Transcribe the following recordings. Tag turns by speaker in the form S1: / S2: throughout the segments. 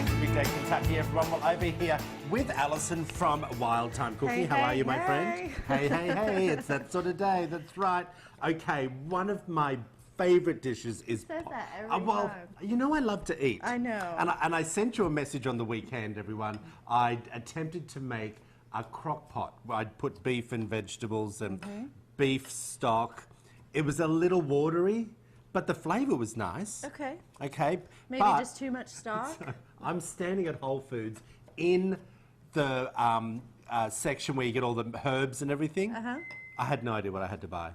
S1: back to Midday, Kentucky, everyone. Well, over here with Alison from Wild Time Cooking. How are you, my friend? Hey, it's that sort of day, that's right. Okay, one of my favourite dishes is...
S2: It says that every time.
S1: You know I love to eat.
S2: I know.
S1: And I sent you a message on the weekend, everyone. I attempted to make a crock pot where I'd put beef and vegetables and beef stock. It was a little watery, but the flavour was nice.
S2: Okay.
S1: Okay.
S2: Maybe just too much stock?
S1: I'm standing at Whole Foods in the section where you get all the herbs and everything. I had no idea what I had to buy.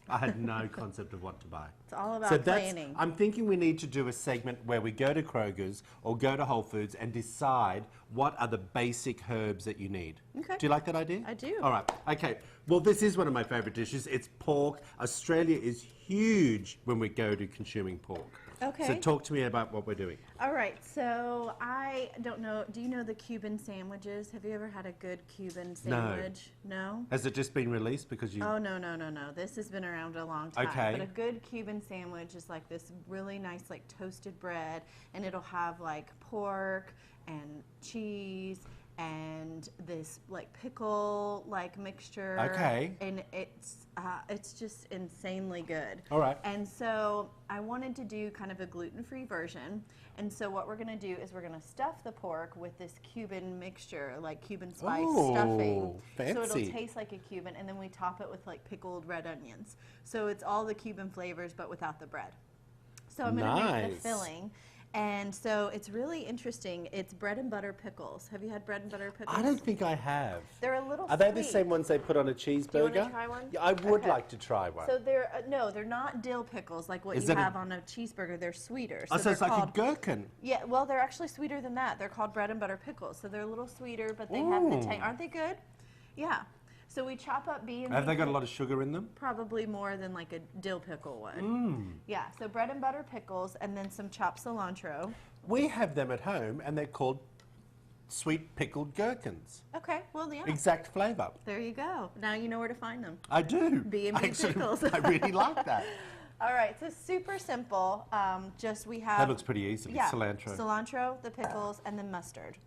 S1: I had no concept of what to buy.
S2: It's all about planning.
S1: I'm thinking we need to do a segment where we go to Kroger's or go to Whole Foods and decide what are the basic herbs that you need. Okay. Do you like that idea?
S2: I do.
S1: All right. Okay. Well, this is one of my favourite dishes. It's pork. Australia is huge when we go to consuming pork.
S2: Okay.
S1: So talk to me about what we're doing.
S2: All right. So I don't know. Do you know the Cuban sandwiches? Have you ever had a good Cuban sandwich? No.
S1: Has it just been released because you...
S2: Oh, no. This has been around a long time.
S1: Okay.
S2: But a good Cuban sandwich is like this really nice, like, toasted bread, and it'll have, like, pork and cheese and this, like, pickle, like, mixture.
S1: Okay.
S2: And it's just insanely good.
S1: All right.
S2: And so I wanted to do kind of a gluten-free version. And so what we're going to do is we're going to stuff the pork with this Cuban mixture, like Cuban spice stuffing.
S1: Fancy.
S2: So it'll taste like a Cuban, and then we top it with like pickled red onions. So it's all the Cuban flavors, but without the bread. So I'm going to make the filling. And so it's really interesting. It's bread and butter pickles. Have you had bread and butter pickles?
S1: I don't think I have.
S2: They're a little
S1: Are they the same ones they put on a cheeseburger?
S2: Do you want to try one?
S1: Yeah, I would like to try one.
S2: So they're, no, they're not dill pickles like what you have on a cheeseburger. They're sweeter.
S1: So it's like a gherkin.
S2: Yeah, well, they're actually sweeter than that. They're called bread and butter pickles. So they're a little sweeter, but they have the taste. Aren't they good? Yeah. So we chop up beans.
S1: Have they got a lot of sugar in them?
S2: Probably more than like a dill pickle would. Yeah, so bread and butter pickles and then some chopped cilantro.
S1: We have them at home and they're called sweet pickled gherkins.
S2: Okay, well, yeah.
S1: Exact flavour.
S2: There you go. Now you know where to find them.
S1: I do.
S2: B&B Pickles.
S1: I really like that.
S2: All right, so super simple. Just we have...
S1: That looks pretty easy.
S2: Yeah,
S1: cilantro.
S2: Cilantro, the pickles, and then mustard.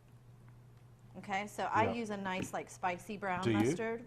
S2: Okay, so I use a nice, like, spicy brown mustard.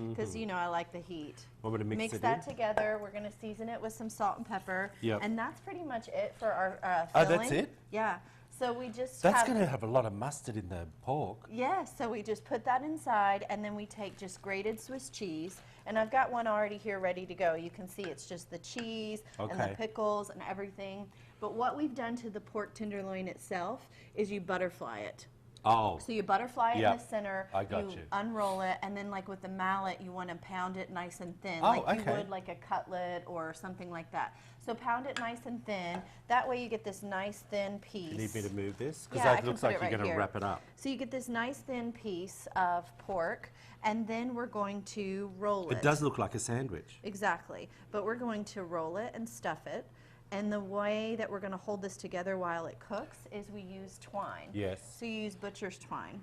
S2: Because, you know, I like the heat.
S1: Want me to mix
S2: that together. We're going to season it with some salt and pepper.
S1: Yep.
S2: And that's pretty much it for our
S1: Oh,
S2: filling.
S1: that's it?
S2: Yeah. So we just
S1: That's going to have a lot of mustard in the pork.
S2: Yes, so we just put that inside, and then we take just grated Swiss cheese. And I've got one already here ready to go. You can see it's just the cheese and the pickles and everything. But what we've done to the pork tenderloin itself is you butterfly it.
S1: Oh.
S2: So you butterfly it in the center,
S1: you
S2: unroll it, and then like with the mallet, you want to pound it nice and thin,
S1: Oh,
S2: like you would like a cutlet or something like that. So pound it nice and thin. That way you get this nice thin piece.
S1: You need me to move this? Because
S2: Yeah,
S1: that looks like you're going to wrap it up.
S2: So you get this nice thin piece of pork, and then we're going to roll it.
S1: It does look like a sandwich.
S2: Exactly. But we're going to roll it and stuff it. And the way that we're going to hold this together while it cooks is we use twine.
S1: Yes.
S2: So you use butcher's twine.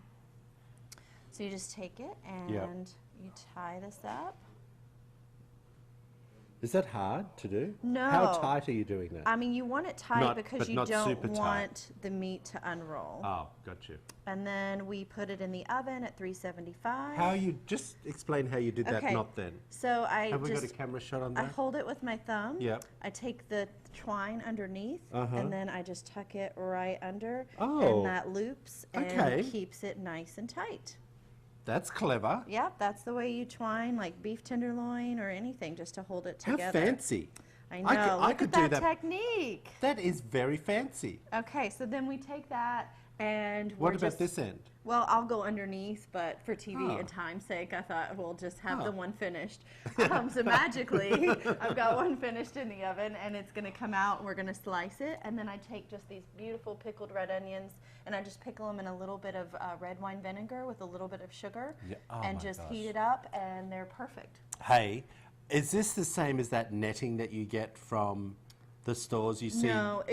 S2: So you just take it and you tie this up.
S1: Is that hard to do?
S2: No.
S1: How tight are you doing that?
S2: I mean, you want it tight because you don't want the meat to unroll.
S1: Oh, got you.
S2: And then we put it in the oven at 375.
S1: How you, just explain how you did that knot then.
S2: So
S1: Have we got a camera shot on that?
S2: I hold it with my thumb.
S1: Yep.
S2: I take the twine underneath, and then I just tuck it right under,
S1: Oh.
S2: and that loops and keeps it nice and tight.
S1: That's clever.
S2: Yeah, that's the way you twine like beef tenderloin or anything, just to hold it together.
S1: How fancy.
S2: I know.
S1: I could do that
S2: technique.
S1: That is very fancy.
S2: Okay, so then we take that and
S1: what about this end?
S2: Well, I'll go underneath, but for TV and time's sake, I thought we'll just have the one finished. So magically, I've got one finished in the oven, and it's going to come out, and we're going to slice it. And then I take just these beautiful pickled red onions, and I just pickle them in a little bit of red wine vinegar with a little bit of sugar, and just heat it up, and they're perfect.
S1: Hey, is this the same as that netting that you get from the stores you see?
S2: No,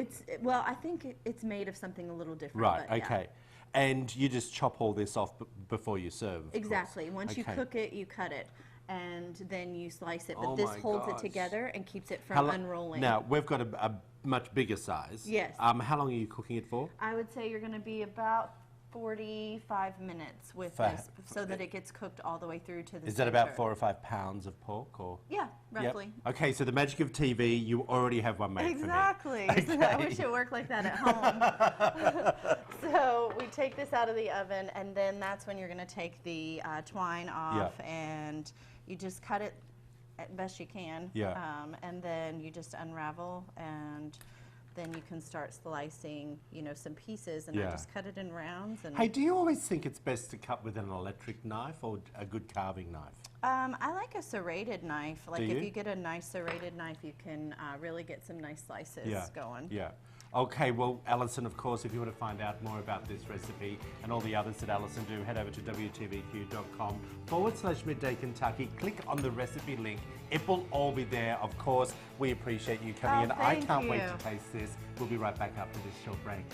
S2: well, I think it's made of something a little different.
S1: Right,
S2: but
S1: okay. And you just chop all this off before you serve.
S2: Exactly. Once you cook it, you cut it. and then you slice it. But
S1: Oh
S2: this
S1: my
S2: holds it
S1: gosh.
S2: together and keeps it
S1: How
S2: from
S1: lo-
S2: unrolling.
S1: Now, we've got a much bigger size.
S2: Yes.
S1: How long are you cooking it for?
S2: I would say you're going to be about 45 minutes with
S1: For-
S2: this, so that it gets cooked all the way through to the
S1: Is that about
S2: center.
S1: 4 or 5 pounds of pork? Or?
S2: Yeah,
S1: Yep.
S2: roughly.
S1: Okay, so the magic of TV, you already have one made
S2: Exactly.
S1: for me.
S2: So I wish it worked like that at home. So we take this out of the oven, and then that's when you're going to take the twine off, and you just cut it as best you can.
S1: Yeah.
S2: And then you just unravel, and then you can start slicing, you know, some pieces, and I
S1: Yeah.
S2: just cut it in rounds. And
S1: Hey, do you always think it's best to cut with an electric knife or a good carving knife?
S2: I like a serrated knife. Like
S1: Do
S2: if
S1: you?
S2: you get a nice serrated knife, you can really get some nice slices going.
S1: Yeah. Okay, well, Alison, of course, if you want to find out more about this recipe and all the others that Alison do, head over to wtvq.com/Midday Kentucky. Click on the recipe link. It will all be there. Of course, we appreciate you coming in. I
S2: thank
S1: can't wait
S2: you.
S1: to taste this. We'll be right back after this short break.